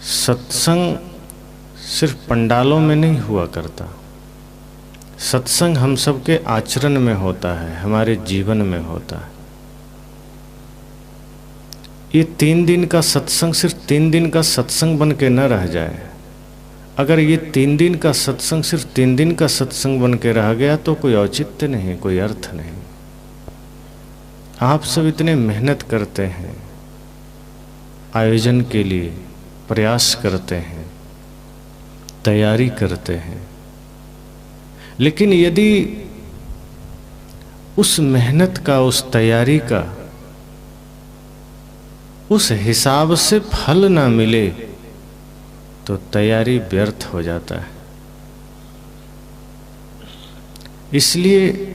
सत्संग सिर्फ पंडालों में नहीं हुआ करता। सत्संग हम सबके आचरण में होता है, हमारे जीवन में होता है। ये 3 दिन का सत्संग सिर्फ 3 दिन का सत्संग बन के न रह जाए। अगर ये 3 दिन का सत्संग सिर्फ 3 दिन का सत्संग बन के रह गया तो कोई औचित्य नहीं, कोई अर्थ नहीं। आप सब इतने मेहनत करते हैं, आयोजन के लिए प्रयास करते हैं, तैयारी करते हैं, लेकिन यदि उस मेहनत का, उस तैयारी का उस हिसाब से फल ना मिले तो तैयारी व्यर्थ हो जाता है। इसलिए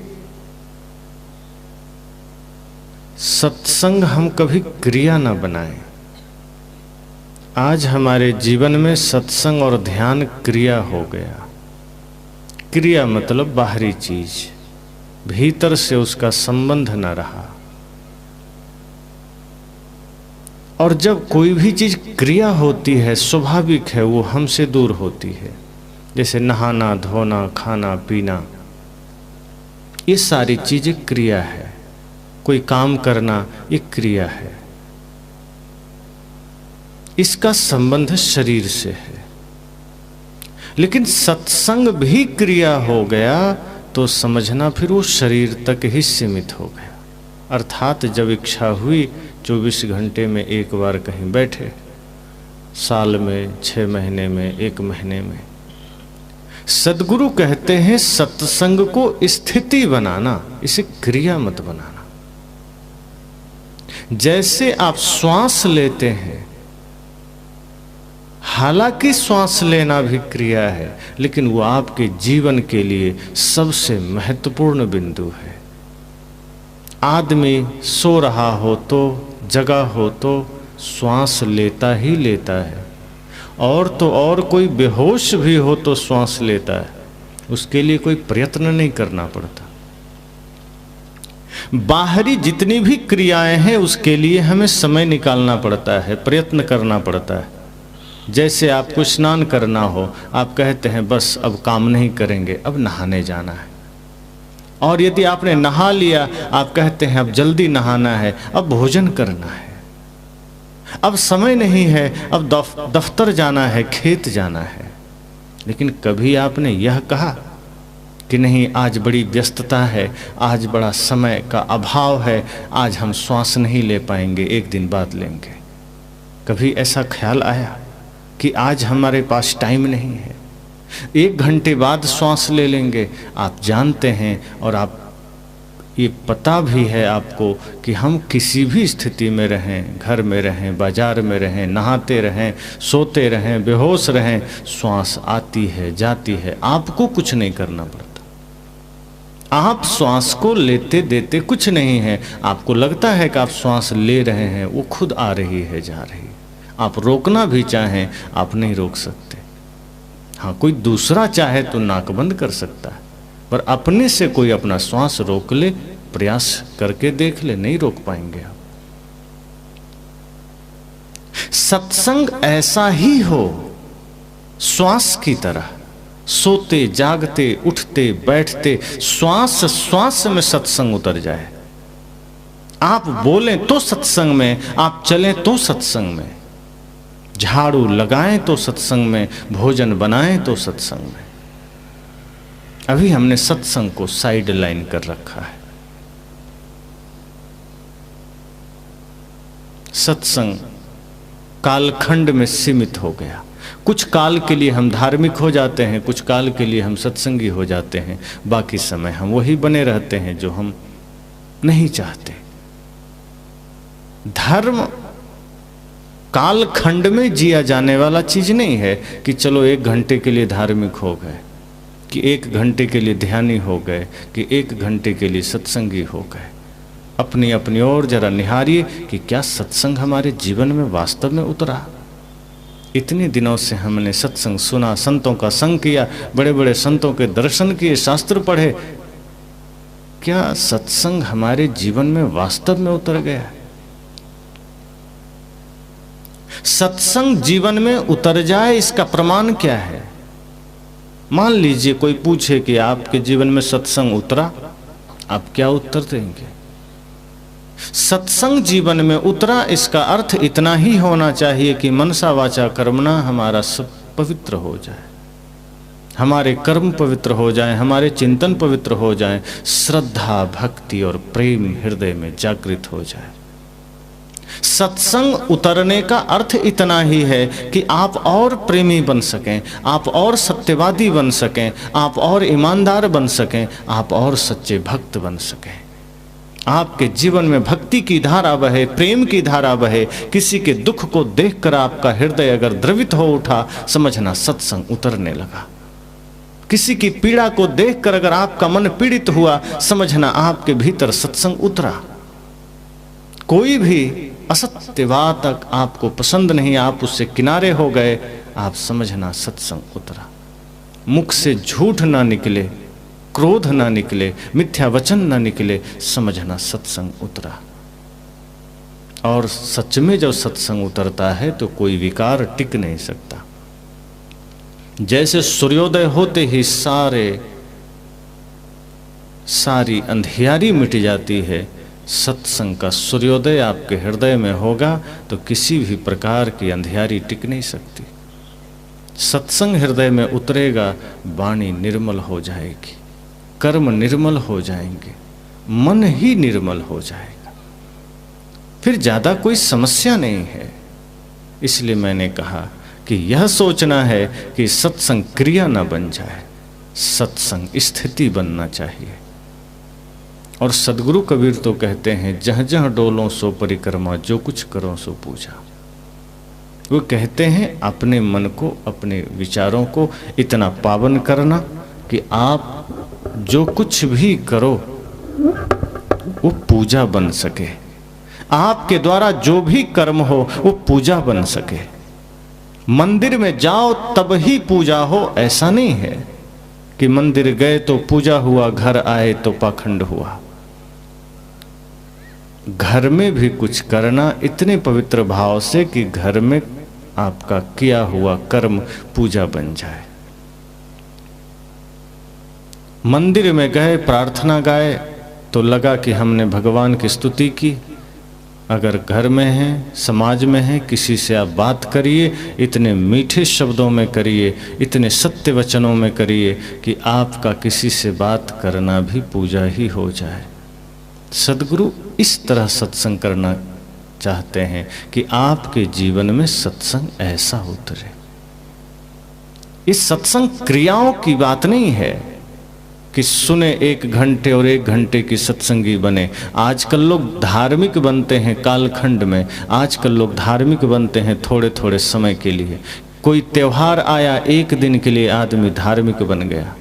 सत्संग हम कभी क्रिया ना बनाएं। आज हमारे जीवन में सत्संग और ध्यान क्रिया हो गया। क्रिया मतलब बाहरी चीज, भीतर से उसका संबंध न रहा। और जब कोई भी चीज क्रिया होती है, स्वाभाविक है वो हमसे दूर होती है। जैसे नहाना, धोना, खाना, पीना, ये सारी चीजें क्रिया है। कोई काम करना, ये क्रिया है। इसका संबंध शरीर से है। लेकिन सत्संग भी क्रिया हो गया तो समझना फिर वो शरीर तक ही सीमित हो गया। अर्थात जब इच्छा हुई 24 घंटे में एक बार कहीं बैठे, साल में, 6 महीने में, 1 महीने में। सद्गुरु कहते हैं सत्संग को स्थिति बनाना, इसे क्रिया मत बनाना। जैसे आप श्वास लेते हैं, हालांकि श्वास लेना भी क्रिया है, लेकिन वो आपके जीवन के लिए सबसे महत्वपूर्ण बिंदु है। आदमी सो रहा हो तो, जगा हो तो श्वास लेता ही लेता है, और तो और कोई बेहोश भी हो तो श्वास लेता है। उसके लिए कोई प्रयत्न नहीं करना पड़ता। बाहरी जितनी भी क्रियाएं हैं उसके लिए हमें समय निकालना पड़ता है, प्रयत्न करना पड़ता है। जैसे आपको स्नान करना हो, आप कहते हैं बस अब काम नहीं करेंगे, अब नहाने जाना है। और यदि आपने नहा लिया, आप कहते हैं अब जल्दी नहाना है, अब भोजन करना है, अब समय नहीं है, अब दफ्तर जाना है, खेत जाना है। लेकिन कभी आपने यह कहा कि नहीं, आज बड़ी व्यस्तता है, आज बड़ा समय का अभाव है, आज हम श्वास नहीं ले पाएंगे, एक दिन बाद लेंगे? कभी ऐसा ख्याल आया कि आज हमारे पास टाइम नहीं है, 1 घंटे बाद श्वास ले लेंगे? आप जानते हैं और आप ये पता भी है आपको कि हम किसी भी स्थिति में रहें, घर में रहें, बाजार में रहें, नहाते रहें, सोते रहें, बेहोश रहें, श्वास आती है, जाती है, आपको कुछ नहीं करना पड़ता। आप श्वास को लेते देते कुछ नहीं है। आपको लगता है कि आप श्वास ले रहे हैं, वो खुद आ रही है, जा रही है। आप रोकना भी चाहें, आप नहीं रोक सकते। हाँ, कोई दूसरा चाहे तो नाक बंद कर सकता है, पर अपने से कोई अपना श्वास रोक ले, प्रयास करके देख ले, नहीं रोक पाएंगे आप। सत्संग ऐसा ही हो, श्वास की तरह, सोते जागते, उठते बैठते, श्वास श्वास में सत्संग उतर जाए। आप बोलें तो सत्संग में, आप चलें तो सत्संग में, झाड़ू लगाएं तो सत्संग में, भोजन बनाएं तो सत्संग में। अभी हमने सत्संग को साइड लाइन कर रखा है। सत्संग कालखंड में सीमित हो गया। कुछ काल के लिए हम धार्मिक हो जाते हैं, कुछ काल के लिए हम सत्संगी हो जाते हैं, बाकी समय हम वही बने रहते हैं जो हम नहीं चाहते। धर्म कालखंड में जिया जाने वाला चीज नहीं है कि चलो 1 घंटे के लिए धार्मिक हो गए, कि 1 घंटे के लिए ध्यानी हो गए, कि 1 घंटे के लिए सत्संगी हो गए। अपनी अपनी ओर जरा निहारिए कि क्या सत्संग हमारे जीवन में वास्तव में उतरा। इतने दिनों से हमने सत्संग सुना, संतों का संग किया, बड़े बड़े संतों के दर्शन किए, शास्त्र पढ़े, क्या सत्संग हमारे जीवन में वास्तव में उतर गया है? सत्संग जीवन में उतर जाए, इसका प्रमाण क्या है? मान लीजिए कोई पूछे कि आपके जीवन में सत्संग उतरा, आप क्या उत्तर देंगे? सत्संग जीवन में उतरा, इसका अर्थ इतना ही होना चाहिए कि मनसा वाचा कर्मणा हमारा सब पवित्र हो जाए, हमारे कर्म पवित्र हो जाएं, हमारे चिंतन पवित्र हो जाएं, श्रद्धा भक्ति और प्रेम हृदय में जागृत हो जाए। सत्संग उतरने का अर्थ इतना ही है कि आप और प्रेमी बन सकें, आप और सत्यवादी बन सकें, आप और ईमानदार बन सकें, आप और सच्चे भक्त बन सकें। आपके जीवन में भक्ति की धारा बहे, प्रेम की धारा बहे। किसी के दुख को देखकर आपका हृदय अगर द्रवित हो उठा, समझना सत्संग उतरने लगा। किसी की पीड़ा को देखकर अगर आपका मन पीड़ित हुआ, समझना आपके भीतर सत्संग उतरा। कोई भी असत्य बात आपको पसंद नहीं, आप उससे किनारे हो गए, आप समझना सत्संग उतरा। मुख से झूठ ना निकले, क्रोध ना निकले, मिथ्या वचन ना निकले, समझना सत्संग उतरा। और सच में जब सत्संग उतरता है तो कोई विकार टिक नहीं सकता। जैसे सूर्योदय होते ही सारी अंधियारी मिट जाती है, सत्संग का सूर्योदय आपके हृदय में होगा तो किसी भी प्रकार की अंधियारी टिक नहीं सकती। सत्संग हृदय में उतरेगा, वाणी निर्मल हो जाएगी, कर्म निर्मल हो जाएंगे, मन ही निर्मल हो जाएगा, फिर ज्यादा कोई समस्या नहीं है। इसलिए मैंने कहा कि यह सोचना है कि सत्संग क्रिया न बन जाए, सत्संग स्थिति बनना चाहिए। और सदगुरु कबीर तो कहते हैं, जहाँ जहाँ डोलों सो परिक्रमा, जो कुछ करो सो पूजा। वो कहते हैं अपने मन को, अपने विचारों को इतना पावन करना कि आप जो कुछ भी करो वो पूजा बन सके, आपके द्वारा जो भी कर्म हो वो पूजा बन सके। मंदिर में जाओ तब ही पूजा हो, ऐसा नहीं है कि मंदिर गए तो पूजा हुआ, घर आए तो पाखंड हुआ। घर में भी कुछ करना इतने पवित्र भाव से कि घर में आपका किया हुआ कर्म पूजा बन जाए। मंदिर में गए, प्रार्थना गाए तो लगा कि हमने भगवान की स्तुति की। अगर घर में है, समाज में है, किसी से आप बात करिए, इतने मीठे शब्दों में करिए, इतने सत्य वचनों में करिए कि आपका किसी से बात करना भी पूजा ही हो जाए। सदगुरु इस तरह सत्संग करना चाहते हैं कि आपके जीवन में सत्संग ऐसा उतरे। इस सत्संग क्रियाओं की बात नहीं है कि सुने 1 घंटे और 1 घंटे की सत्संगी बने। आजकल लोग धार्मिक बनते हैं कालखंड में, आजकल लोग धार्मिक बनते हैं थोड़े थोड़े समय के लिए। कोई त्योहार आया, 1 दिन के लिए आदमी धार्मिक बन गया।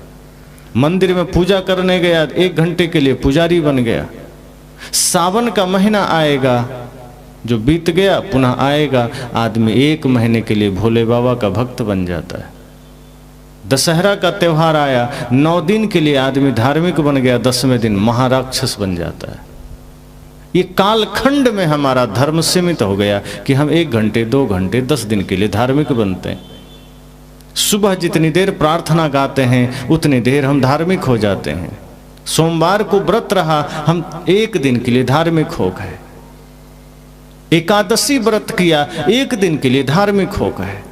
मंदिर में पूजा करने गया, 1 घंटे के लिए पुजारी बन गया। सावन का महीना आएगा, जो बीत गया पुनः आएगा, आदमी 1 महीने के लिए भोले बाबा का भक्त बन जाता है। दशहरा का त्यौहार आया, 9 दिन के लिए आदमी धार्मिक बन गया, 10वें दिन महाराक्षस बन जाता है। ये कालखंड में हमारा धर्म सीमित हो गया कि हम 1 घंटे 2 घंटे 10 दिन के लिए धार्मिक बनते हैं। सुबह जितनी देर प्रार्थना गाते हैं उतनी देर हम धार्मिक हो जाते हैं। सोमवार को व्रत रहा, हम 1 दिन के लिए धार्मिक हो गए। एकादशी व्रत किया, 1 दिन के लिए धार्मिक हो गए।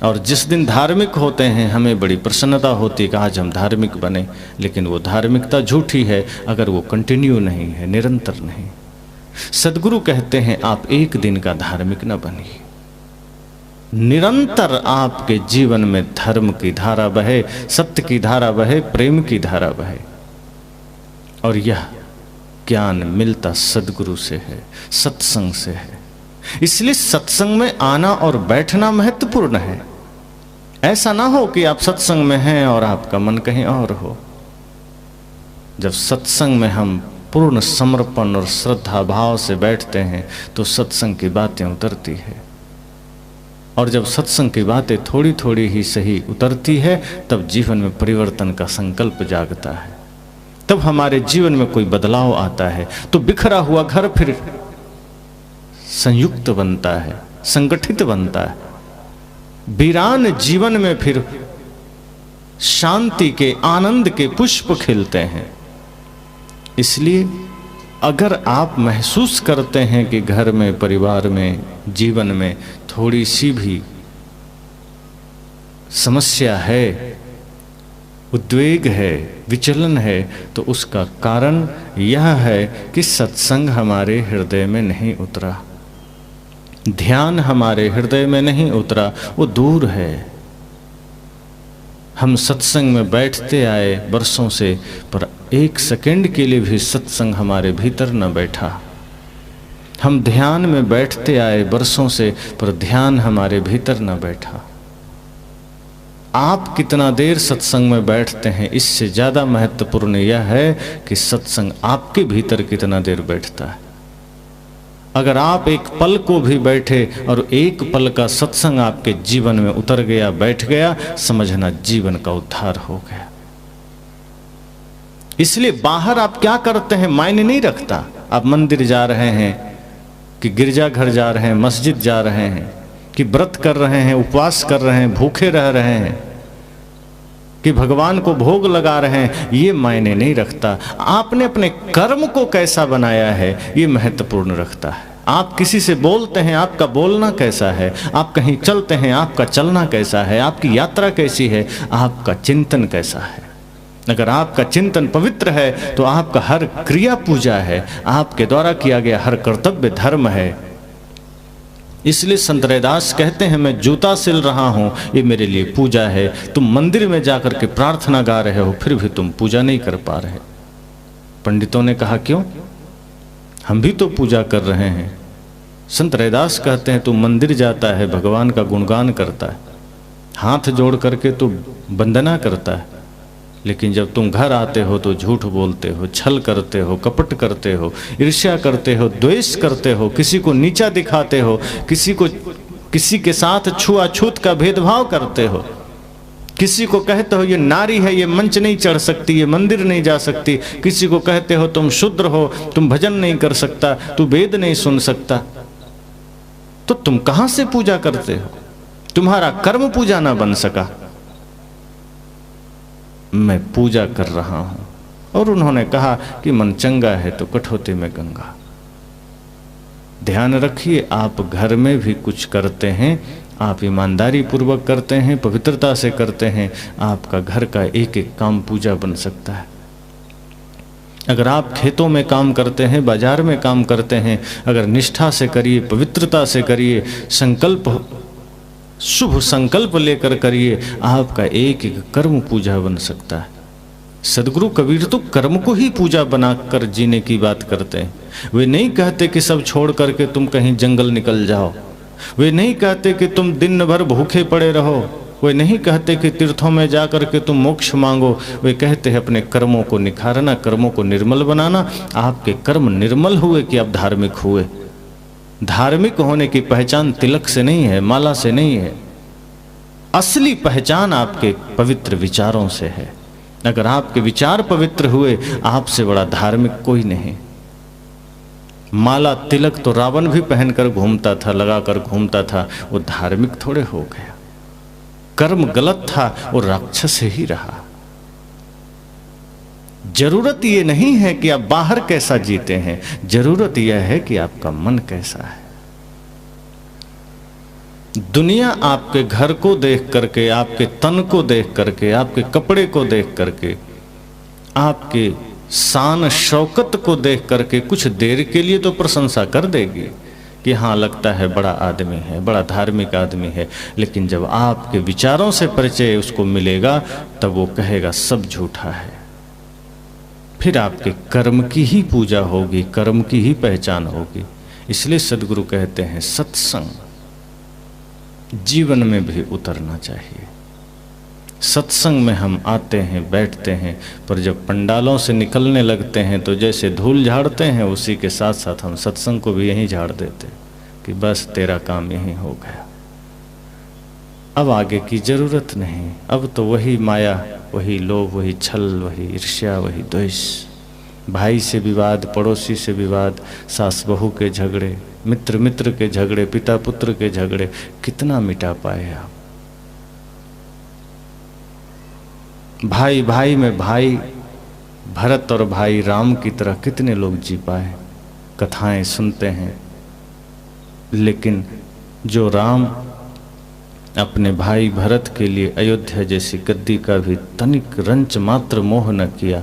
और जिस दिन धार्मिक होते हैं हमें बड़ी प्रसन्नता होती है कि आज हम धार्मिक बने, लेकिन वो धार्मिकता झूठी है अगर वो कंटिन्यू नहीं है, निरंतर नहीं। सदगुरु कहते हैं आप 1 दिन का धार्मिक न बनिए, निरंतर आपके जीवन में धर्म की धारा बहे, सत्य की धारा बहे, प्रेम की धारा बहे। और यह ज्ञान मिलता सदगुरु से है, सत्संग से है। इसलिए सत्संग में आना और बैठना महत्वपूर्ण है। ऐसा ना हो कि आप सत्संग में हैं और आपका मन कहीं और हो। जब सत्संग में हम पूर्ण समर्पण और श्रद्धा भाव से बैठते हैं तो सत्संग की बातें उतरती है। और जब सत्संग की बातें थोड़ी थोड़ी ही सही उतरती है तब जीवन में परिवर्तन का संकल्प जागता है, तब हमारे जीवन में कोई बदलाव आता है। तो बिखरा हुआ घर फिर संयुक्त बनता है, संगठित बनता है। वीरान जीवन में फिर शांति के, आनंद के पुष्प खिलते हैं। इसलिए अगर आप महसूस करते हैं कि घर में, परिवार में, जीवन में थोड़ी सी भी समस्या है, उद्वेग है, विचलन है, तो उसका कारण यह है कि सत्संग हमारे हृदय में नहीं उतरा, ध्यान हमारे हृदय में नहीं उतरा, वो दूर है। हम सत्संग में बैठते आए वर्षों से, पर एक सेकंड के लिए भी सत्संग हमारे भीतर न बैठा। हम ध्यान में बैठते आए वर्षों से, पर ध्यान हमारे भीतर न बैठा। आप कितना देर सत्संग में बैठते हैं, इससे ज़्यादा महत्वपूर्ण यह है कि सत्संग आपके भीतर कितना देर बैठता है। अगर आप एक पल को भी बैठे और एक पल का सत्संग आपके जीवन में उतर गया, बैठ गया, समझना जीवन का उद्धार हो गया। इसलिए बाहर आप क्या करते हैं मायने नहीं रखता। आप मंदिर जा रहे हैं कि गिरजाघर जा रहे हैं, मस्जिद जा रहे हैं कि व्रत कर रहे हैं, उपवास कर रहे हैं, भूखे रह रहे हैं कि भगवान को भोग लगा रहे हैं, ये मायने नहीं रखता। आपने अपने कर्म को कैसा बनाया है ये महत्वपूर्ण रखता है। आप किसी से बोलते हैं, आपका बोलना कैसा है, आप कहीं चलते हैं, आपका चलना कैसा है, आपकी यात्रा कैसी है, आपका चिंतन कैसा है। अगर आपका चिंतन पवित्र है तो आपका हर क्रिया पूजा है, आपके द्वारा किया गया हर कर्तव्य धर्म है। इसलिए संत रैदास कहते हैं, मैं जूता सिल रहा हूं, ये मेरे लिए पूजा है। तुम मंदिर में जाकर के प्रार्थना गा रहे हो, फिर भी तुम पूजा नहीं कर पा रहे। पंडितों ने कहा क्यों? हम भी तो पूजा कर रहे हैं। संत रैदास कहते हैं, तू मंदिर जाता है, भगवान का गुणगान करता है, हाथ जोड़ करके तू वंदना करता है, लेकिन जब तुम घर आते हो तो झूठ बोलते हो, छल करते हो, कपट करते हो, ईर्ष्या करते हो, द्वेष करते हो, किसी को नीचा दिखाते हो, किसी के साथ छुआछूत का भेदभाव करते हो, किसी को कहते हो ये नारी है, ये मंच नहीं चढ़ सकती, ये मंदिर नहीं जा सकती, किसी को कहते हो तुम शूद्र हो, तुम भजन नहीं कर सकता, तू वेद नहीं सुन सकता, तो तुम कहां से पूजा करते हो? तुम्हारा कर्म पूजा ना बन सका। मैं पूजा कर रहा हूं। और उन्होंने कहा कि मन चंगा है तो कठौती में गंगा। ध्यान रखिए, आप घर में भी कुछ करते हैं, आप ईमानदारी पूर्वक करते हैं, पवित्रता से करते हैं, आपका घर का एक एक काम पूजा बन सकता है। अगर आप खेतों में काम करते हैं, बाजार में काम करते हैं, अगर निष्ठा से करिए, पवित्रता से करिए, संकल्प, शुभ संकल्प लेकर करिए, आपका एक एक कर्म पूजा बन सकता है। सदगुरु कबीर तो कर्म को ही पूजा बनाकर जीने की बात करते हैं। वे नहीं कहते कि सब छोड़ करके तुम कहीं जंगल निकल जाओ, वे नहीं कहते कि तुम दिन भर भूखे पड़े रहो, वे नहीं कहते कि तीर्थों में जाकर के तुम मोक्ष मांगो। वे कहते हैं अपने कर्मों को निखारना, कर्मों को निर्मल बनाना। आपके कर्म निर्मल हुए कि आप धार्मिक हुए। धार्मिक होने की पहचान तिलक से नहीं है, माला से नहीं है, असली पहचान आपके पवित्र विचारों से है। अगर आपके विचार पवित्र हुए, आपसे बड़ा धार्मिक कोई नहीं। माला तिलक तो रावण भी पहनकर घूमता था, लगाकर घूमता था, वो धार्मिक थोड़े हो गया। कर्म गलत था, वो राक्षस ही रहा। जरूरत ये नहीं है कि आप बाहर कैसा जीते हैं, जरूरत यह है कि आपका मन कैसा है। दुनिया आपके घर को देख करके, आपके तन को देख करके, आपके कपड़े को देख करके, आपके शान शौकत को देख करके कुछ देर के लिए तो प्रशंसा कर देगी कि हाँ लगता है बड़ा आदमी है, बड़ा धार्मिक आदमी है। लेकिन जब आपके विचारों से परिचय उसको मिलेगा, तब वो कहेगा सब झूठा है। फिर आपके कर्म की ही पूजा होगी, कर्म की ही पहचान होगी। इसलिए सदगुरु कहते हैं सत्संग जीवन में भी उतरना चाहिए। सत्संग में हम आते हैं, बैठते हैं, पर जब पंडालों से निकलने लगते हैं तो जैसे धूल झाड़ते हैं, उसी के साथ साथ हम सत्संग को भी यहीं झाड़ देते कि बस तेरा काम यहीं हो गया, अब आगे की जरूरत नहीं। अब तो वही माया, वही लोभ, वही छल, वही ईर्ष्या, वही द्वेष, भाई से विवाद, पड़ोसी से विवाद, सास बहू के झगड़े, मित्र मित्र के झगड़े, पिता पुत्र के झगड़े कितना मिटा पाए आप। भाई भाई में भाई, भरत और भाई राम की तरह कितने लोग जी पाए। कथाएं सुनते हैं, लेकिन जो राम अपने भाई भरत के लिए अयोध्या जैसी गद्दी का भी तनिक रंच मात्र मोह न किया,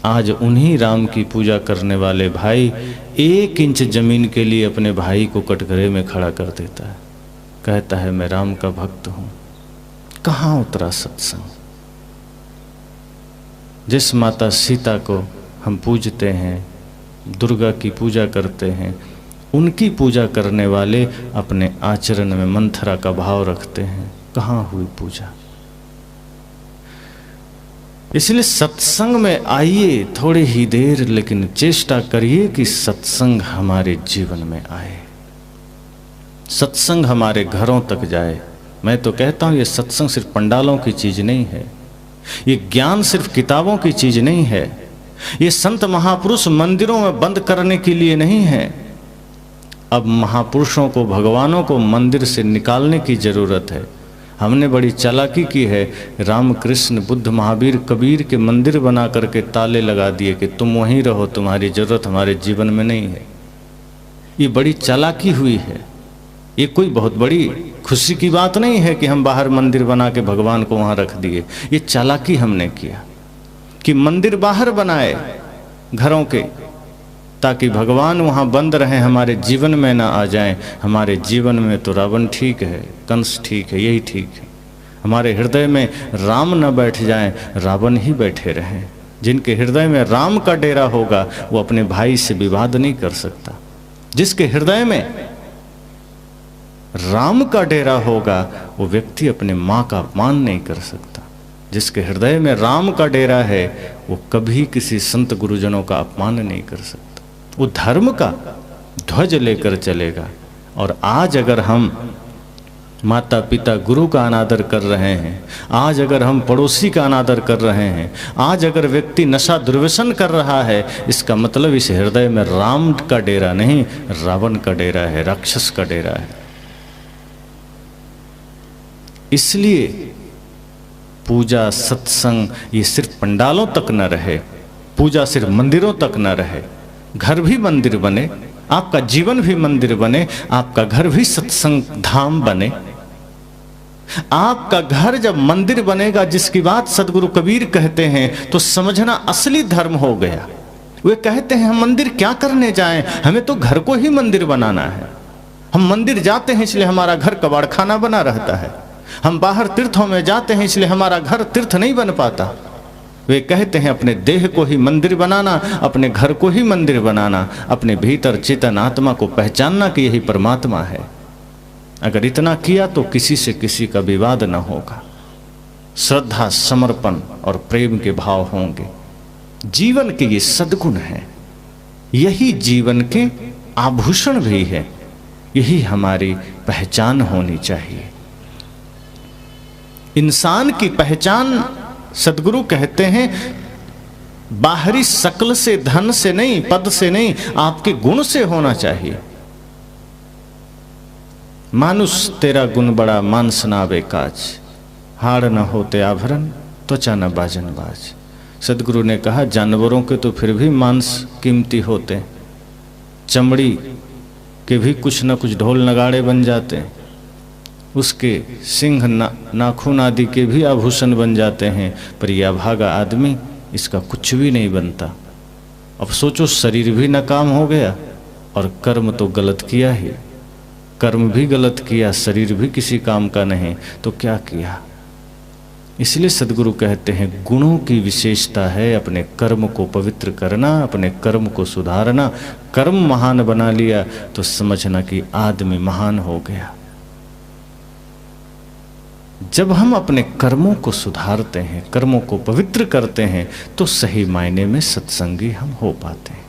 आज उन्हीं राम की पूजा करने वाले भाई 1 इंच जमीन के लिए अपने भाई को कटघरे में खड़ा कर देता है, कहता है मैं राम का भक्त हूं। कहाँ उतरा सत्संग? जिस माता सीता को हम पूजते हैं, दुर्गा की पूजा करते हैं, उनकी पूजा करने वाले अपने आचरण में मंथरा का भाव रखते हैं। कहाँ हुई पूजा? इसलिए सत्संग में आइए थोड़ी ही देर, लेकिन चेष्टा करिए कि सत्संग हमारे जीवन में आए, सत्संग हमारे घरों तक जाए। मैं तो कहता हूँ ये सत्संग सिर्फ पंडालों की चीज नहीं है, ये ज्ञान सिर्फ किताबों की चीज नहीं है, ये संत महापुरुष मंदिरों में बंद करने के लिए नहीं है। अब महापुरुषों को, भगवानों को मंदिर से निकालने की जरूरत है। हमने बड़ी चालाकी की है, रामकृष्ण, बुद्ध, महावीर, कबीर के मंदिर बना करके ताले लगा दिए कि तुम वहीं रहो, तुम्हारी जरूरत हमारे जीवन में नहीं है। ये बड़ी चालाकी हुई है। ये कोई बहुत बड़ी खुशी की बात नहीं है कि हम बाहर मंदिर बना के भगवान को वहां रख दिए। ये चालाकी हमने किया कि मंदिर बाहर बनाए घरों के, ताकि भगवान वहाँ बंद रहें, हमारे जीवन में ना आ जाएं। हमारे जीवन में तो रावण ठीक है, कंस ठीक है, यही ठीक है। हमारे हृदय में राम न बैठ जाएं, रावण ही बैठे रहें। जिनके हृदय में राम का डेरा होगा वो अपने भाई से विवाद नहीं कर सकता। जिसके हृदय में राम का डेरा होगा वो व्यक्ति अपने माँ का अपमान नहीं कर सकता। जिसके हृदय में राम का डेरा है वो कभी किसी संत गुरुजनों का अपमान नहीं कर सकता। वो धर्म का ध्वज लेकर चलेगा। और आज अगर हम माता पिता गुरु का अनादर कर रहे हैं, आज अगर हम पड़ोसी का अनादर कर रहे हैं, आज अगर व्यक्ति नशा दुर्व्यसन कर रहा है, इसका मतलब इस हृदय में राम का डेरा नहीं, रावण का डेरा है, राक्षस का डेरा है। इसलिए पूजा, सत्संग ये सिर्फ पंडालों तक न रहे, पूजा सिर्फ मंदिरों तक न रहे, घर भी मंदिर बने, आपका जीवन भी मंदिर बने, आपका घर भी सत्संग धाम बने। आपका घर जब मंदिर बनेगा, जिसकी बात सदगुरु कबीर कहते हैं, तो समझना असली धर्म हो गया। वे कहते हैं हम मंदिर क्या करने जाएं, हमें तो घर को ही मंदिर बनाना है। हम मंदिर जाते हैं इसलिए हमारा घर कबाड़खाना बना रहता है। हम बाहर तीर्थों में जाते हैं इसलिए हमारा घर तीर्थ नहीं बन पाता। वे कहते हैं अपने देह को ही मंदिर बनाना, अपने घर को ही मंदिर बनाना, अपने भीतर चेतन आत्मा को पहचानना कि यही परमात्मा है। अगर इतना किया तो किसी से किसी का विवाद न होगा, श्रद्धा, समर्पण और प्रेम के भाव होंगे। जीवन के ये सद्गुण हैं, यही जीवन के आभूषण भी है, यही हमारी पहचान होनी चाहिए। इंसान की पहचान सदगुरु कहते हैं बाहरी शक्ल से, धन से नहीं, पद से नहीं, आपके गुण से होना चाहिए। मानुष तेरा गुण बड़ा, मांस नावे काज, हाड़ न होते आभरण, त्वचा न बाजन बाज। सदगुरु ने कहा जानवरों के तो फिर भी मांस कीमती होते, चमड़ी के भी कुछ न कुछ ढोल नगाड़े बन जाते हैं, उसके सिंह नाखून आदि के भी आभूषण बन जाते हैं, पर यह अभागा आदमी इसका कुछ भी नहीं बनता। अब सोचो, शरीर भी नाकाम हो गया और कर्म तो गलत किया ही, कर्म भी गलत किया, शरीर भी किसी काम का नहीं, तो क्या किया। इसलिए सदगुरु कहते हैं गुणों की विशेषता है अपने कर्म को पवित्र करना, अपने कर्म को सुधारना। कर्म महान बना लिया तो समझना कि आदमी महान हो गया। जब हम अपने कर्मों को सुधारते हैं, कर्मों को पवित्र करते हैं, तो सही मायने में सत्संगी हम हो पाते हैं।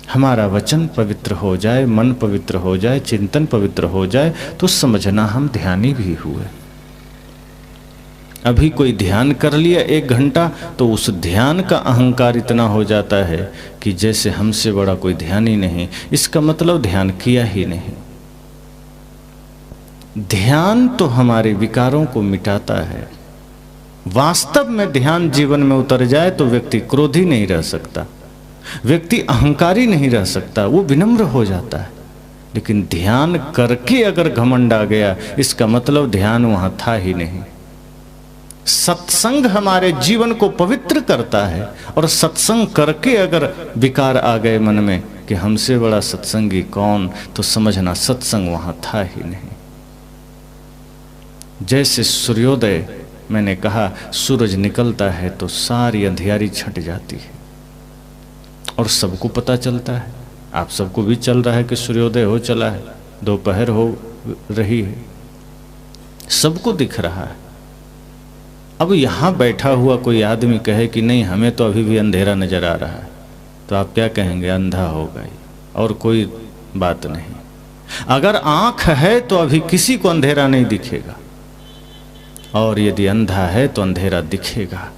हमारा वचन पवित्र हो जाए, मन पवित्र हो जाए, चिंतन पवित्र हो जाए, तो समझना हम ध्यानी भी हुए। अभी कोई ध्यान कर लिया 1 घंटा तो उस ध्यान का अहंकार इतना हो जाता है कि जैसे हमसे बड़ा कोई ध्यान ही नहीं। इसका मतलब ध्यान किया ही नहीं। ध्यान तो हमारे विकारों को मिटाता है। वास्तव में ध्यान जीवन में उतर जाए तो व्यक्ति क्रोधी नहीं रह सकता, व्यक्ति अहंकारी नहीं रह सकता, वो विनम्र हो जाता है। लेकिन ध्यान करके अगर घमंड आ गया, इसका मतलब ध्यान वहां था ही नहीं। सत्संग हमारे जीवन को पवित्र करता है, और सत्संग करके अगर विकार आ गए मन में कि हमसे बड़ा सत्संगी कौन, तो समझना सत्संग वहां था ही नहीं। जैसे सूर्योदय, मैंने कहा सूरज निकलता है तो सारी अंधियारी छट जाती है और सबको पता चलता है। आप सबको भी चल रहा है कि सूर्योदय हो चला है, दोपहर हो रही है, सबको दिख रहा है। अब यहाँ बैठा हुआ कोई आदमी कहे कि नहीं हमें तो अभी भी अंधेरा नजर आ रहा है, तो आप क्या कहेंगे? अंधा होगा ही, और कोई बात नहीं। अगर आंख है तो अभी किसी को अंधेरा नहीं दिखेगा, और यदि अंधा है तो अंधेरा दिखेगा।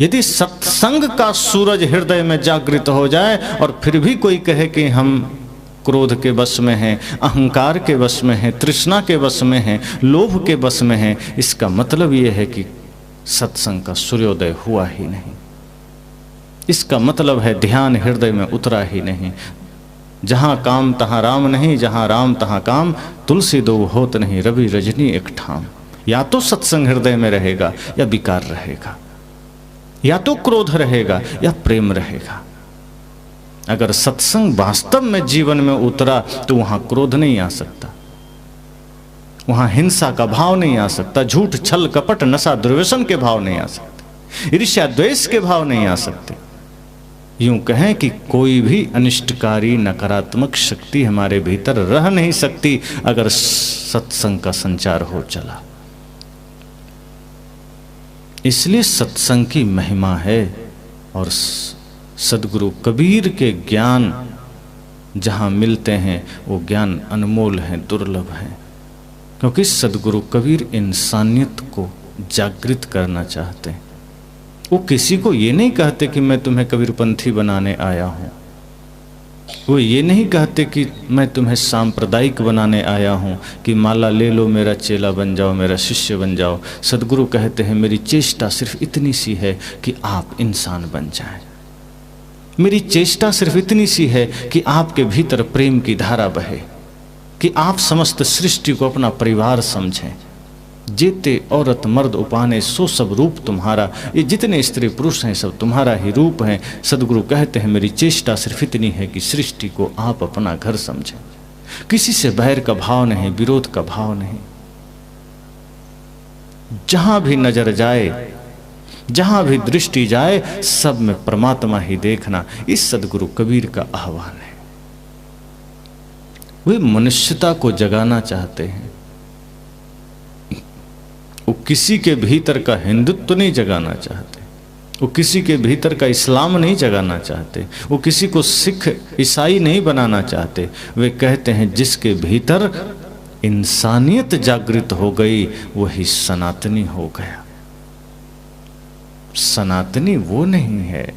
यदि सत्संग का सूरज हृदय में जागृत हो जाए और फिर भी कोई कहे कि हम क्रोध के वश में हैं, अहंकार के वश में हैं, तृष्णा के वश में हैं, लोभ के वश में हैं, इसका मतलब यह है कि सत्संग का सूर्योदय हुआ ही नहीं। इसका मतलब है ध्यान हृदय में उतरा ही नहीं। जहां काम तहां राम नहीं, जहां राम तहां काम, तुलसी दो होत नहीं, रवि रजनी एक ठाम। या तो सत्संग हृदय में रहेगा या विकार रहेगा, या तो क्रोध रहेगा या प्रेम रहेगा। अगर सत्संग वास्तव में जीवन में उतरा तो वहां क्रोध नहीं आ सकता, वहां हिंसा का भाव नहीं आ सकता, झूठ छल कपट नशा दुर्व्यसन के भाव नहीं आ सकते, ईर्ष्या द्वेष के भाव नहीं आ सकते। यूं कहें कि कोई भी अनिष्टकारी नकारात्मक शक्ति हमारे भीतर रह नहीं सकती अगर सत्संग का संचार हो चला। इसलिए सत्संग की महिमा है, और सदगुरु कबीर के ज्ञान जहाँ मिलते हैं वो ज्ञान अनमोल है, दुर्लभ है। क्योंकि सदगुरु कबीर इंसानियत को जागृत करना चाहते हैं। वो किसी को ये नहीं कहते कि मैं तुम्हें कबीरपंथी बनाने आया हूँ, वो ये नहीं कहते कि मैं तुम्हें सांप्रदायिक बनाने आया हूँ कि माला ले लो मेरा चेला बन जाओ, मेरा शिष्य बन जाओ। सदगुरु कहते हैं मेरी चेष्टा सिर्फ इतनी सी है कि आप इंसान बन जाएं। मेरी चेष्टा सिर्फ इतनी सी है कि आपके भीतर प्रेम की धारा बहे, कि आप समस्त सृष्टि को अपना परिवार समझें। जेते औरत मर्द उपाने सो सब रूप तुम्हारा, ये जितने स्त्री पुरुष हैं सब तुम्हारा ही रूप हैं। सदगुरु कहते हैं मेरी चेष्टा सिर्फ इतनी है कि सृष्टि को आप अपना घर समझें। किसी से बैर का भाव नहीं, विरोध का भाव नहीं। जहां भी नजर जाए, जहां भी दृष्टि जाए, सब में परमात्मा ही देखना, इस सदगुरु कबीर का आह्वान है। वे मनुष्यता को जगाना चाहते हैं। वो किसी के भीतर का हिंदुत्व नहीं जगाना चाहते, वो किसी के भीतर का इस्लाम नहीं जगाना चाहते, वो किसी को सिख ईसाई नहीं बनाना चाहते। वे कहते हैं जिसके भीतर इंसानियत जागृत हो गई वही सनातनी हो गया। सनातनी वो नहीं है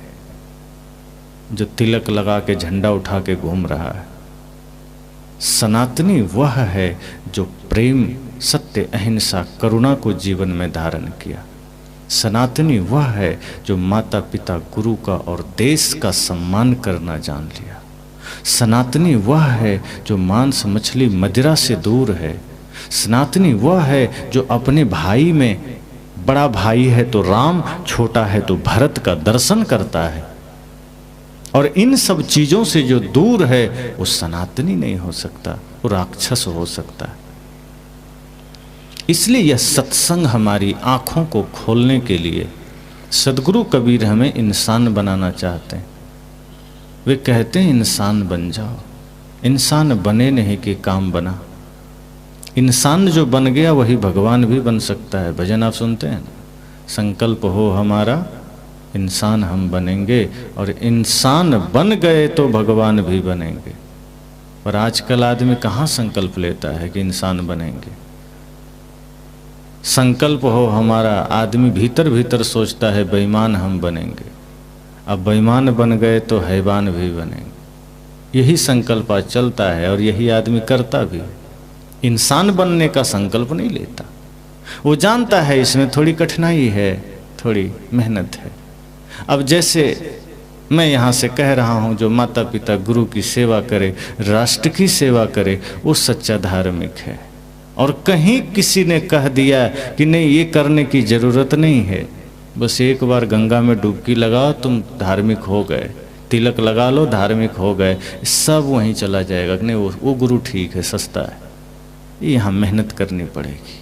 जो तिलक लगा के झंडा उठा के घूम रहा है। सनातनी वह है जो प्रेम, सत्य, अहिंसा, करुणा को जीवन में धारण किया। सनातनी वह है जो माता पिता, गुरु का और देश का सम्मान करना जान लिया। सनातनी वह है जो मांस मछली मदिरा से दूर है। सनातनी वह है जो अपने भाई में, बड़ा भाई है तो राम, छोटा है तो भरत का दर्शन करता है। और इन सब चीजों से जो दूर है वो सनातनी नहीं हो सकता, वो राक्षस हो सकता है। इसलिए यह सत्संग हमारी आंखों को खोलने के लिए सदगुरु कबीर हमें इंसान बनाना चाहते हैं। वे कहते हैं इंसान बन जाओ। इंसान बने नहीं कि काम बना। इंसान जो बन गया वही भगवान भी बन सकता है। भजन आप सुनते हैं, संकल्प हो हमारा इंसान हम बनेंगे, और इंसान बन गए तो भगवान भी बनेंगे। पर आजकल आदमी कहाँ संकल्प लेता है कि इंसान बनेंगे। संकल्प हो हमारा, आदमी भीतर भीतर सोचता है बेईमान हम बनेंगे, अब बेईमान बन गए तो हैवान भी बनेंगे। यही संकल्प आज चलता है और यही आदमी करता भी। इंसान बनने का संकल्प नहीं लेता, वो जानता है इसमें थोड़ी कठिनाई है, थोड़ी मेहनत है। अब जैसे मैं यहाँ से कह रहा हूँ, जो माता पिता गुरु की सेवा करे, राष्ट्र की सेवा करे, वो सच्चा धार्मिक है। और कहीं किसी ने कह दिया कि नहीं ये करने की जरूरत नहीं है, बस एक बार गंगा में डुबकी लगाओ तुम धार्मिक हो गए, तिलक लगा लो धार्मिक हो गए, सब वहीं चला जाएगा। नहीं वो गुरु ठीक है, सस्ता है, यहाँ मेहनत करनी पड़ेगी।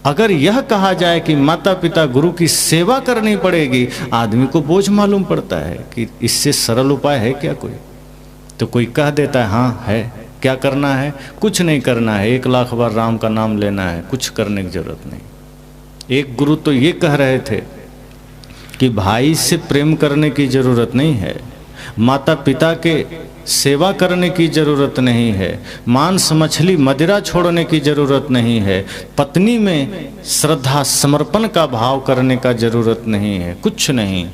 अगर यह कहा जाए कि माता पिता गुरु की सेवा करनी पड़ेगी, आदमी को बोझ मालूम पड़ता है कि इससे सरल उपाय है क्या कोई? तो कोई कह देता है हाँ है, क्या करना है? कुछ नहीं करना है, 1,00,000 बार राम का नाम लेना है, कुछ करने की जरूरत नहीं। एक गुरु तो ये कह रहे थे कि भाई से प्रेम करने की जरूरत नहीं है, माता पिता के सेवा करने की जरूरत नहीं है, मांस मछली मदिरा छोड़ने की जरूरत नहीं है, पत्नी में श्रद्धा समर्पण का भाव करने का जरूरत नहीं है, कुछ नहीं।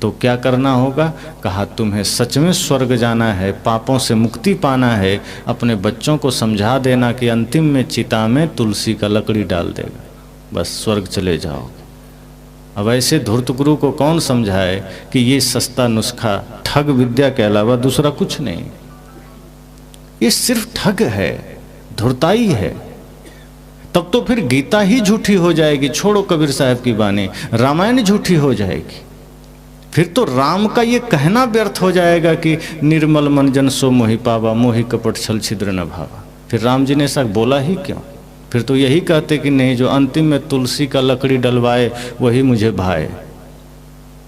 तो क्या करना होगा? कहा तुम्हें सच में स्वर्ग जाना है, पापों से मुक्ति पाना है, अपने बच्चों को समझा देना कि अंतिम में चिता में तुलसी का लकड़ी डाल देगा, बस स्वर्ग चले जाओगे। अब ऐसे धूर्त गुरु को कौन समझाए कि ये सस्ता नुस्खा ठग विद्या के अलावा दूसरा कुछ नहीं, ये सिर्फ ठग है, धुरताई है। तब तो फिर गीता ही झूठी हो जाएगी, छोड़ो कबीर साहब की बानी, रामायण झूठी हो जाएगी। फिर तो राम का ये कहना व्यर्थ हो जाएगा कि निर्मल मन जन सो मोहि पावा, मोहि कपट छल छिद्र न भावा। फिर राम जी ने ऐसा बोला ही क्यों? फिर तो यही कहते कि नहीं, जो अंतिम में तुलसी का लकड़ी डलवाए वही मुझे भाए।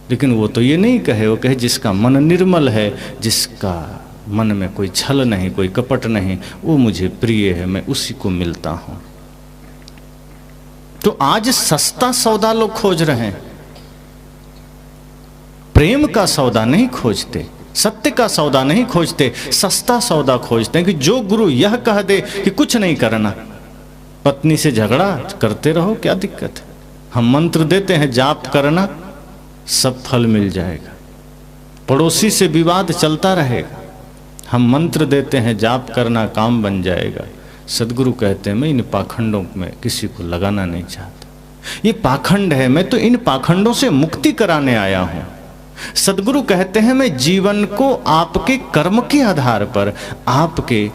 लेकिन वो तो ये नहीं कहे, वो कहे जिसका मन निर्मल है, जिसका मन में कोई छल नहीं, कोई कपट नहीं, वो मुझे प्रिय है, मैं उसी को मिलता हूं। तो आज सस्ता सौदा लोग खोज रहे हैं, प्रेम का सौदा नहीं खोजते, सत्य का सौदा नहीं खोजते, सस्ता सौदा खोजते हैं कि जो गुरु यह कह दे कि कुछ नहीं करना, पत्नी से झगड़ा करते रहो, क्या दिक्कत है? हम मंत्र देते हैं जाप करना, सब फल मिल जाएगा। पड़ोसी से विवाद चलता रहेगा, हम मंत्र देते हैं जाप करना, काम बन जाएगा। सदगुरु कहते हैं मैं इन पाखंडों में किसी को लगाना नहीं चाहता, ये पाखंड है, मैं तो इन पाखंडों से मुक्ति कराने आया हूं। सदगुरु कहते हैं मैं जीवन को आपके कर्म के आधार पर, आपके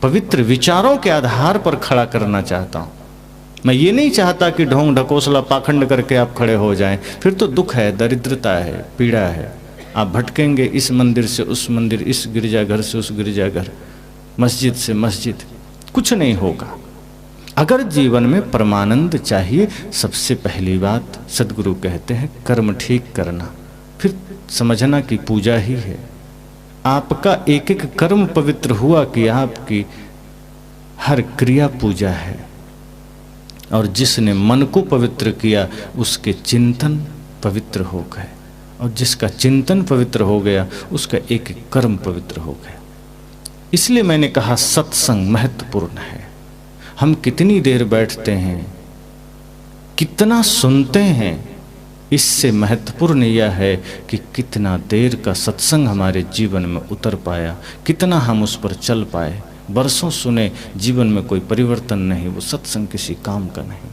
पवित्र विचारों के आधार पर खड़ा करना चाहता हूं। मैं ये नहीं चाहता कि ढोंग ढकोसला पाखंड करके आप खड़े हो जाएं, फिर तो दुख है, दरिद्रता है, पीड़ा है। आप भटकेंगे इस मंदिर से उस मंदिर, इस गिरजाघर से उस गिरजाघर, मस्जिद से मस्जिद, कुछ नहीं होगा। अगर जीवन में परमानंद चाहिए, सबसे पहली बात सदगुरु कहते हैं कर्म ठीक करना, फिर समझना कि पूजा ही है। आपका एक एक कर्म पवित्र हुआ कि आपकी हर क्रिया पूजा है। और जिसने मन को पवित्र किया उसके चिंतन पवित्र हो गए, और जिसका चिंतन पवित्र हो गया उसका एक एक कर्म पवित्र हो गया। इसलिए मैंने कहा सत्संग महत्वपूर्ण है। हम कितनी देर बैठते हैं, कितना सुनते हैं, इससे महत्वपूर्ण यह है कि कितना देर का सत्संग हमारे जीवन में उतर पाया, कितना हम उस पर चल पाए। बरसों सुने, जीवन में कोई परिवर्तन नहीं, वो सत्संग किसी काम का नहीं,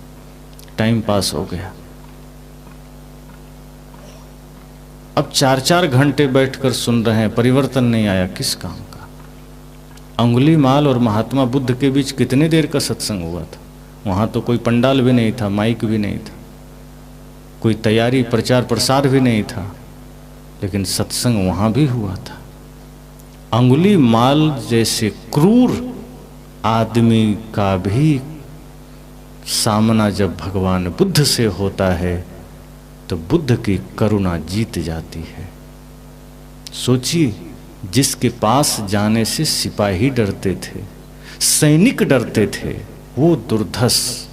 टाइम पास हो गया। अब 4-4 घंटे बैठकर सुन रहे हैं, परिवर्तन नहीं आया, किस काम का? अंगुली माल और महात्मा बुद्ध के बीच कितने देर का सत्संग हुआ था? वहां तो कोई पंडाल भी नहीं था, माइक भी नहीं था, कोई तैयारी प्रचार प्रसार भी नहीं था, लेकिन सत्संग वहां भी हुआ था। अंगुली माल जैसे क्रूर आदमी का भी सामना जब भगवान बुद्ध से होता है तो बुद्ध की करुणा जीत जाती है। सोचिए, जिसके पास जाने से सिपाही डरते थे, सैनिक डरते थे, वो दुर्धस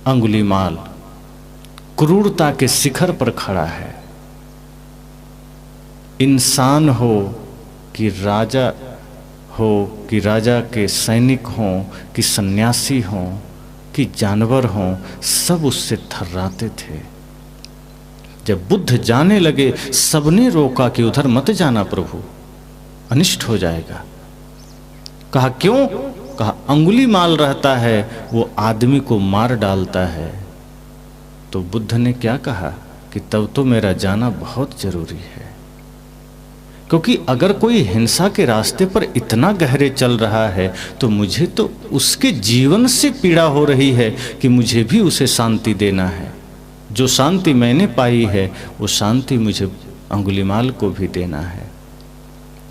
अंगुलीमाल क्रूरता के शिखर पर खड़ा है। इंसान हो कि राजा हो, कि राजा के सैनिक हों, कि सन्यासी हों, कि जानवर हों सब उससे थर्राते थे। जब बुद्ध जाने लगे सबने रोका कि उधर मत जाना प्रभु, अनिष्ट हो जाएगा। कहा क्यों? कहा अंगुलीमाल रहता है वो आदमी को मार डालता है। तो बुद्ध ने क्या कहा कि तब तो मेरा जाना बहुत जरूरी है, क्योंकि अगर कोई हिंसा के रास्ते पर इतना गहरे चल रहा है तो मुझे तो उसके जीवन से पीड़ा हो रही है कि मुझे भी उसे शांति देना है। जो शांति मैंने पाई है वो शांति मुझे अंगुलीमाल को भी देना है।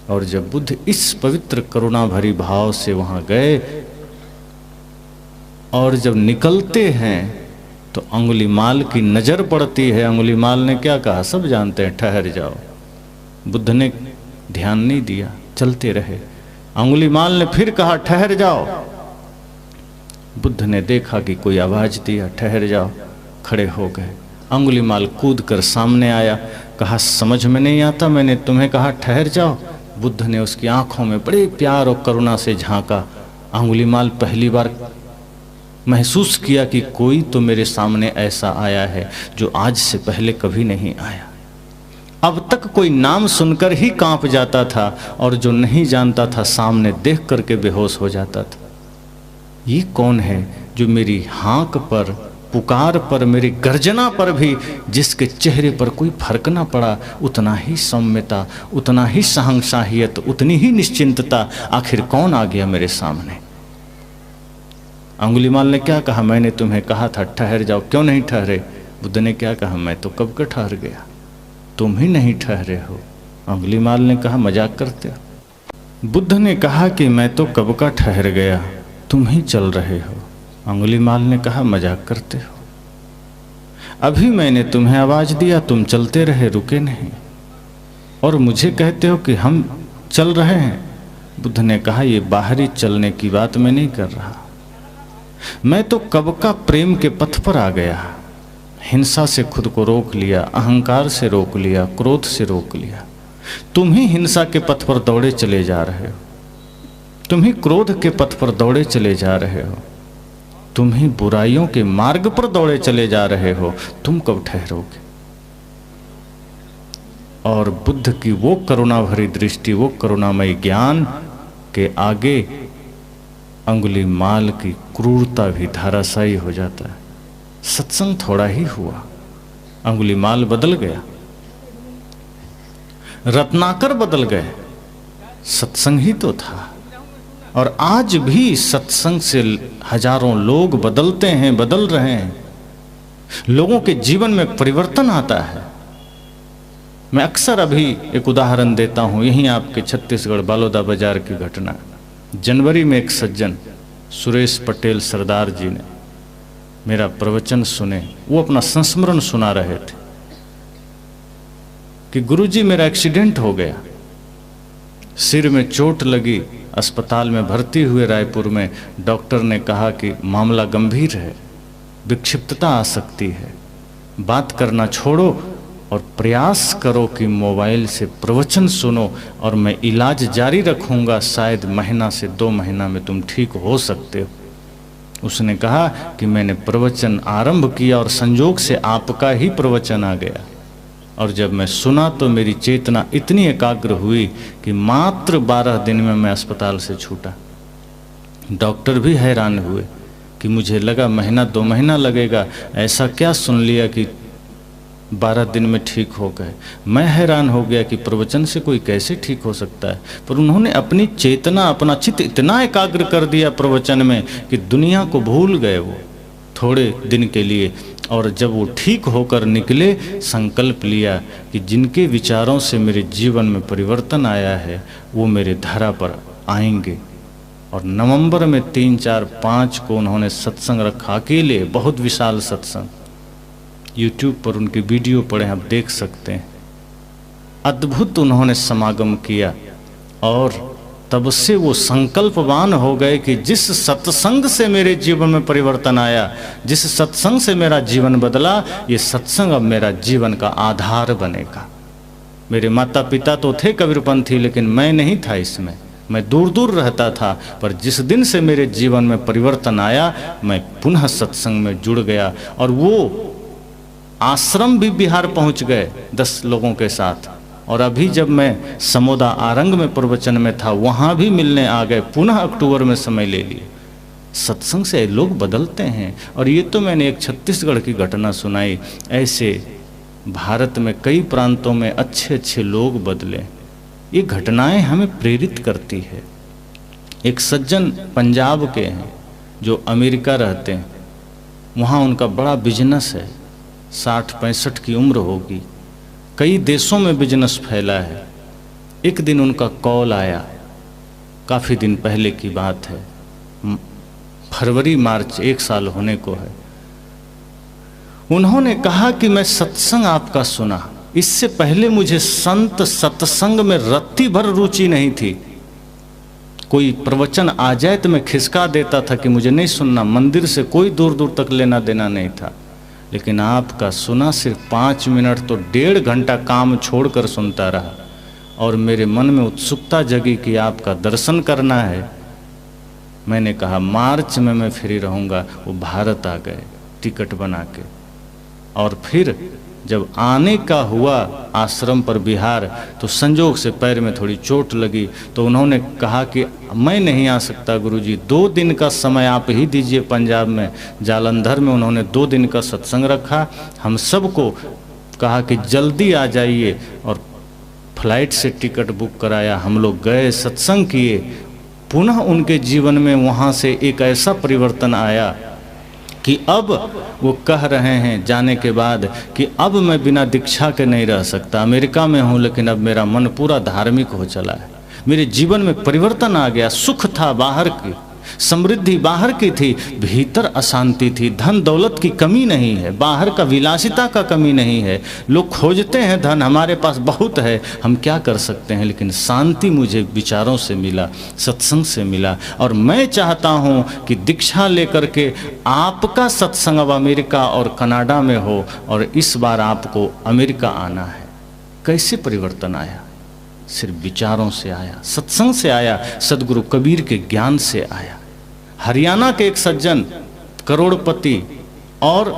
और जब बुद्ध इस पवित्र करुणा भरी भाव से वहां गए और जब निकलते हैं तो अंगुलीमाल की नजर पड़ती है। अंगुलीमाल ने क्या कहा सब जानते हैं, ठहर जाओ। बुद्ध ने ध्यान नहीं दिया, चलते रहे। अंगुलीमाल ने फिर कहा ठहर जाओ। बुद्ध ने देखा कि कोई आवाज दिया, ठहर जाओ, खड़े हो गए। अंगुलीमाल कूद कर सामने आया, कहा समझ में नहीं आता, मैंने तुम्हें कहा ठहर जाओ। बुद्ध ने उसकी आंखों में बड़े प्यार और करुणा से झांका। अंगुलीमाल पहली बार महसूस किया कि कोई तो मेरे सामने ऐसा आया है जो आज से पहले कभी नहीं आया। अब तक कोई नाम सुनकर ही कांप जाता था और जो नहीं जानता था सामने देख करके बेहोश हो जाता था। ये कौन है जो मेरी हाँक पर, पुकार पर, मेरी गर्जना पर भी जिसके चेहरे पर कोई फर्क ना पड़ा, उतना ही सौम्यता, उतना ही सहनशाहियत, उतनी ही निश्चिंतता, आखिर कौन आ गया मेरे सामने? अंगुलीमाल ने क्या कहा? मैंने तुम्हें कहा था ठहर जाओ, क्यों नहीं ठहरे? बुद्ध ने क्या कहा? मैं तो कब का ठहर गया, तुम ही नहीं ठहरे हो। अंगुलीमाल ने कहा मजाक करते हो। बुद्ध ने कहा कि मैं तो कब का ठहर गया, तुम ही चल रहे हो। अंगुलीमाल ने कहा मजाक करते हो, अभी मैंने तुम्हें आवाज दिया, तुम चलते रहे, रुके नहीं, और मुझे कहते हो कि हम चल रहे हैं। बुद्ध ने कहा ये बाहरी चलने की बात मैं नहीं कर रहा, मैं तो कब का प्रेम के पथ पर आ गया। हिंसा से खुद को रोक लिया, अहंकार से रोक लिया, क्रोध से रोक लिया। तुम ही हिंसा के पथ पर दौड़े चले जा रहे हो, तुम ही क्रोध के पथ पर दौड़े चले जा रहे हो, तुम ही बुराइयों के मार्ग पर दौड़े चले जा रहे हो, तुम कब ठहरोगे? और बुद्ध की वो करुणा भरी दृष्टि, वो करुणामय ज्ञान के आगे अंगुलीमाल की क्रूरता भी धाराशायी हो जाता है। सत्संग थोड़ा ही हुआ, अंगुलीमाल बदल गया, रत्नाकर बदल गए, सत्संग ही तो था। और आज भी सत्संग से हजारों लोग बदलते हैं, बदल रहे हैं, लोगों के जीवन में परिवर्तन आता है। मैं अक्सर अभी एक उदाहरण देता हूं, यहीं आपके छत्तीसगढ़ बालोदा बाजार की घटना। जनवरी में एक सज्जन सुरेश पटेल सरदार जी ने मेरा प्रवचन सुने, वो अपना संस्मरण सुना रहे थे कि गुरुजी मेरा एक्सीडेंट हो गया, सिर में चोट लगी, अस्पताल में भर्ती हुए रायपुर में। डॉक्टर ने कहा कि मामला गंभीर है, विक्षिप्तता आ सकती है, बात करना छोड़ो और प्रयास करो कि मोबाइल से प्रवचन सुनो और मैं इलाज जारी रखूंगा, शायद महीना से 2 महीना में तुम ठीक हो सकते हो। उसने कहा कि मैंने प्रवचन आरंभ किया और संजोग से आपका ही प्रवचन आ गया, और जब मैं सुना तो मेरी चेतना इतनी एकाग्र हुई कि मात्र 12 दिन में मैं अस्पताल से छूटा। डॉक्टर भी हैरान हुए कि मुझे लगा महीना 2 महीना लगेगा, ऐसा क्या सुन लिया कि 12 दिन में ठीक हो गए। मैं हैरान हो गया कि प्रवचन से कोई कैसे ठीक हो सकता है, पर उन्होंने अपनी चेतना, अपना चित्त इतना एकाग्र कर दिया प्रवचन में कि दुनिया को भूल गए वो थोड़े दिन के लिए। और जब वो ठीक होकर निकले, संकल्प लिया कि जिनके विचारों से मेरे जीवन में परिवर्तन आया है वो मेरे धरा पर आएंगे। और नवंबर में 3, 4, 5 को उन्होंने सत्संग रखा, अकेले, बहुत विशाल सत्संग। यूट्यूब पर उनकी वीडियो पड़े, आप देख सकते हैं। अद्भुत उन्होंने समागम किया और तब से वो संकल्पवान हो गए कि जिस सत्संग से मेरे जीवन में परिवर्तन आया, जिस सत्संग से मेरा जीवन बदला, ये सत्संग अब मेरा जीवन का आधार बनेगा। मेरे माता पिता तो थे कबीरपंथी, लेकिन मैं नहीं था इसमें, मैं दूर दूर रहता था, पर जिस दिन से मेरे जीवन में परिवर्तन आया, मैं पुनः सत्संग में जुड़ गया। और वो आश्रम भी बिहार पहुंच गए 10 लोगों के साथ। और अभी जब मैं समोदा आरंग में प्रवचन में था, वहाँ भी मिलने आ गए, पुनः अक्टूबर में समय ले लिए। सत्संग से लोग बदलते हैं। और ये तो मैंने एक छत्तीसगढ़ की घटना सुनाई। ऐसे भारत में कई प्रांतों में अच्छे अच्छे लोग बदले। ये घटनाएं हमें प्रेरित करती है। एक सज्जन पंजाब के हैं जो अमेरिका रहते हैं, वहाँ उनका बड़ा बिजनेस है, 60-65 की उम्र होगी, कई देशों में बिजनेस फैला है। एक दिन उनका कॉल आया, काफ़ी दिन पहले की बात है, फरवरी मार्च 1 साल होने को है। उन्होंने कहा कि मैं सत्संग आपका सुना, इससे पहले मुझे संत सत्संग में रत्ती भर रुचि नहीं थी। कोई प्रवचन आ जाए तो मैं खिसका देता था कि मुझे नहीं सुनना, मंदिर से कोई दूर दूर तक लेना देना नहीं था। लेकिन आपका सुना, सिर्फ 5 मिनट तो 1.5 घंटा काम छोड़कर सुनता रहा। और मेरे मन में उत्सुकता जगी कि आपका दर्शन करना है। मैंने कहा मार्च में मैं फ्री रहूँगा। वो भारत आ गए टिकट बना के। और फिर जब आने का हुआ आश्रम पर बिहार, तो संजोग से पैर में थोड़ी चोट लगी, तो उन्होंने कहा कि मैं नहीं आ सकता गुरुजी, 2 दिन का समय आप ही दीजिए। पंजाब में जालंधर में उन्होंने 2 दिन का सत्संग रखा। हम सबको कहा कि जल्दी आ जाइए, और फ्लाइट से टिकट बुक कराया। हम लोग गए, सत्संग किए। पुनः उनके जीवन में वहाँ से एक ऐसा परिवर्तन आया कि अब वो कह रहे हैं जाने के बाद कि अब मैं बिना दीक्षा के नहीं रह सकता। अमेरिका में हूँ, लेकिन अब मेरा मन पूरा धार्मिक हो चला है। मेरे जीवन में परिवर्तन आ गया। सुख था बाहर की, समृद्धि बाहर की थी, भीतर अशांति थी। धन दौलत की कमी नहीं है, बाहर का विलासिता का कमी नहीं है। लोग खोजते हैं धन, हमारे पास बहुत है, हम क्या कर सकते हैं। लेकिन शांति मुझे विचारों से मिला, सत्संग से मिला। और मैं चाहता हूँ कि दीक्षा लेकर के आपका सत्संग अब अमेरिका और कनाडा में हो, और इस बार आपको अमेरिका आना है। कैसे परिवर्तन आया? सिर्फ विचारों से आया, सत्संग से आया, सदगुरु कबीर के ज्ञान से आया। हरियाणा के एक सज्जन, करोड़पति और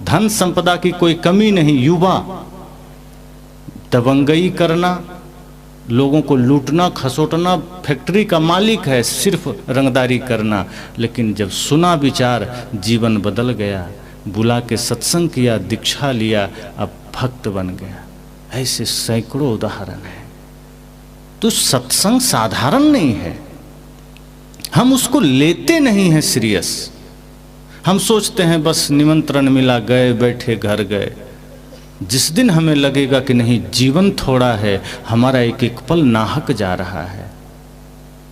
धन संपदा की कोई कमी नहीं, युवा, दबंगई करना, लोगों को लूटना खसोटना, फैक्ट्री का मालिक है, सिर्फ रंगदारी करना। लेकिन जब सुना विचार, जीवन बदल गया। बुला के सत्संग किया, दीक्षा लिया, अब भक्त बन गया। ऐसे सैकड़ों उदाहरण हैं। तो सत्संग साधारण नहीं है, हम उसको लेते नहीं हैं सीरियस। हम सोचते हैं बस निमंत्रण मिला, गए, बैठे, घर गए। जिस दिन हमें लगेगा कि नहीं, जीवन थोड़ा है, हमारा एक एक पल नाहक जा रहा है,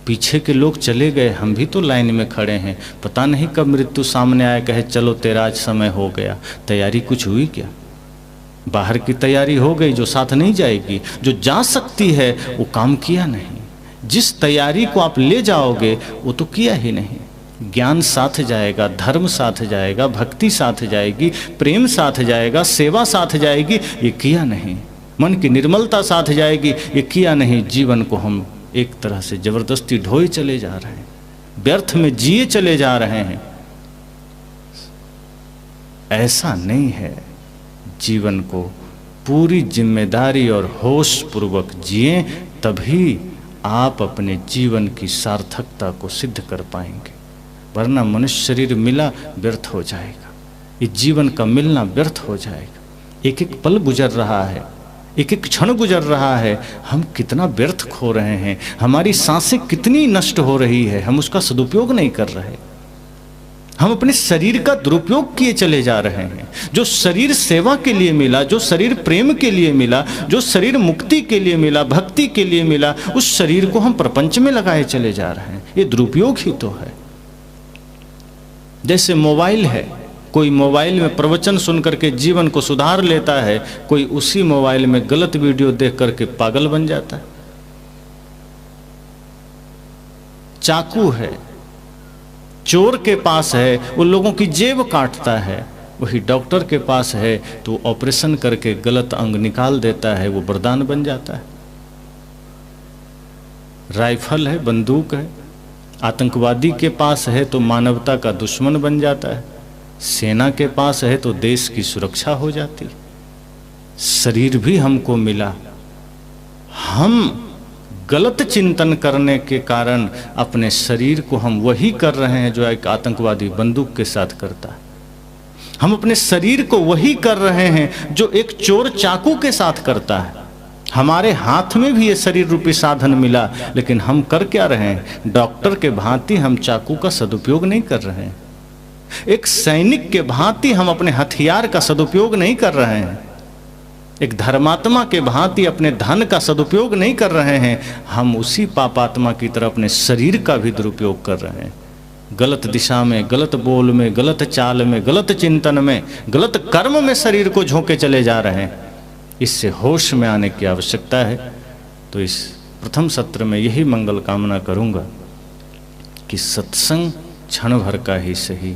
पीछे के लोग चले गए, हम भी तो लाइन में खड़े हैं, पता नहीं कब मृत्यु सामने आए, कहे चलो तेरा आज समय हो गया। तैयारी कुछ हुई क्या? बाहर की तैयारी हो गई, जो साथ नहीं जाएगी। जो जा सकती है वो काम किया नहीं। जिस तैयारी को आप ले जाओगे वो तो किया ही नहीं। ज्ञान साथ जाएगा, धर्म साथ जाएगा, भक्ति साथ जाएगी, प्रेम साथ जाएगा, सेवा साथ जाएगी, ये किया नहीं। मन की निर्मलता साथ जाएगी, ये किया नहीं। जीवन को हम एक तरह से जबरदस्ती ढोए चले जा रहे हैं, व्यर्थ में जिए चले जा रहे हैं। ऐसा नहीं है। जीवन को पूरी जिम्मेदारी और होश पूर्वक जिए, तभी आप अपने जीवन की सार्थकता को सिद्ध कर पाएंगे। वरना मनुष्य शरीर मिला व्यर्थ हो जाएगा, ये जीवन का मिलना व्यर्थ हो जाएगा। एक एक पल गुजर रहा है, एक एक क्षण गुजर रहा है, हम कितना व्यर्थ खो रहे हैं। हमारी सांसें कितनी नष्ट हो रही है, हम उसका सदुपयोग नहीं कर रहे। हम अपने शरीर का दुरुपयोग किए चले जा रहे हैं। जो शरीर सेवा के लिए मिला, जो शरीर प्रेम के लिए मिला, जो शरीर मुक्ति के लिए मिला, भक्ति के लिए मिला, उस शरीर को हम प्रपंच में लगाए चले जा रहे हैं। ये दुरुपयोग ही तो है। जैसे मोबाइल है, कोई मोबाइल में प्रवचन सुन करके जीवन को सुधार लेता है, कोई उसी मोबाइल में गलत वीडियो देख करके पागल बन जाता है। चाकू है, चोर के पास है, वो लोगों की जेब काटता है। वही डॉक्टर के पास है तो ऑपरेशन करके गलत अंग निकाल देता है, वो वरदान बन जाता है। राइफल है, बंदूक है। आतंकवादी के पास है तो मानवता का दुश्मन बन जाता है, सेना के पास है तो देश की सुरक्षा हो जाती। शरीर भी हमको मिला, हम गलत चिंतन करने के कारण अपने शरीर को हम वही कर रहे हैं जो एक आतंकवादी बंदूक के साथ करता है। हम अपने शरीर को वही कर रहे हैं जो एक चोर चाकू के साथ करता है। हमारे हाथ में भी ये शरीर रूपी साधन मिला, लेकिन हम कर क्या रहे हैं? डॉक्टर के भांति हम चाकू का सदुपयोग नहीं कर रहे हैं। एक सैनिक के भांति हम अपने हथियार का सदुपयोग नहीं कर रहे हैं। एक धर्मात्मा के भांति अपने धन का सदुपयोग नहीं कर रहे हैं। हम उसी पापात्मा की तरह अपने शरीर का भी दुरुपयोग कर रहे हैं। गलत दिशा में, गलत बोल में, गलत चाल में, गलत चिंतन में, गलत कर्म में शरीर को झोंके चले जा रहे हैं। इससे होश में आने की आवश्यकता है। तो इस प्रथम सत्र में यही मंगल कामना करूंगा कि सत्संग क्षण भर का ही सही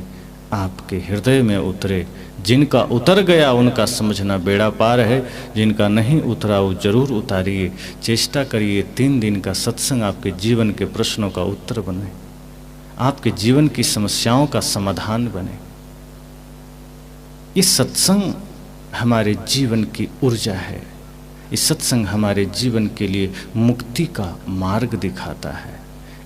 आपके हृदय में उतरे। जिनका उतर गया उनका समझना बेड़ा पार है, जिनका नहीं उतरा वो जरूर उतारिए। चेष्टा करिए 3 दिन का सत्संग आपके जीवन के प्रश्नों का उत्तर बने, आपके जीवन की समस्याओं का समाधान बने। इस सत्संग हमारे जीवन की ऊर्जा है। इस सत्संग हमारे जीवन के लिए मुक्ति का मार्ग दिखाता है।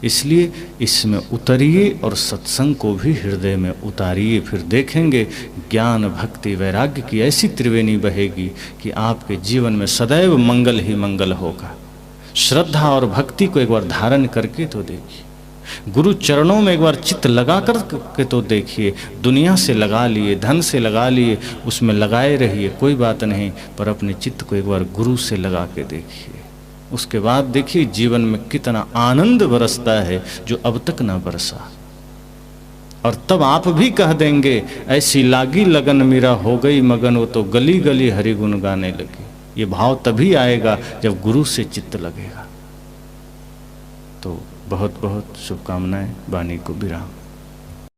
इसलिए इसमें उतरिए और सत्संग को भी हृदय में उतारिए। फिर देखेंगे ज्ञान भक्ति वैराग्य की ऐसी त्रिवेणी बहेगी कि आपके जीवन में सदैव मंगल ही मंगल होगा। श्रद्धा और भक्ति को एक बार धारण करके तो देखिए, गुरु चरणों में एक बार चित्त लगा कर तो देखिए। दुनिया से लगा लिए, धन से लगा लिए, उसमें लगाए रहिए, कोई बात नहीं, पर अपने चित्त को एक बार गुरु से लगा के देखिए। उसके बाद देखिए जीवन में कितना आनंद बरसता है जो अब तक ना बरसा। और तब आप भी कह देंगे ऐसी लागी लगन मेरा हो गई मगन, वो तो गली गली हरि गुण गाने लगी। ये भाव तभी आएगा जब गुरु से चित्त लगेगा। तो बहुत बहुत शुभकामनाएं। वाणी को विराम।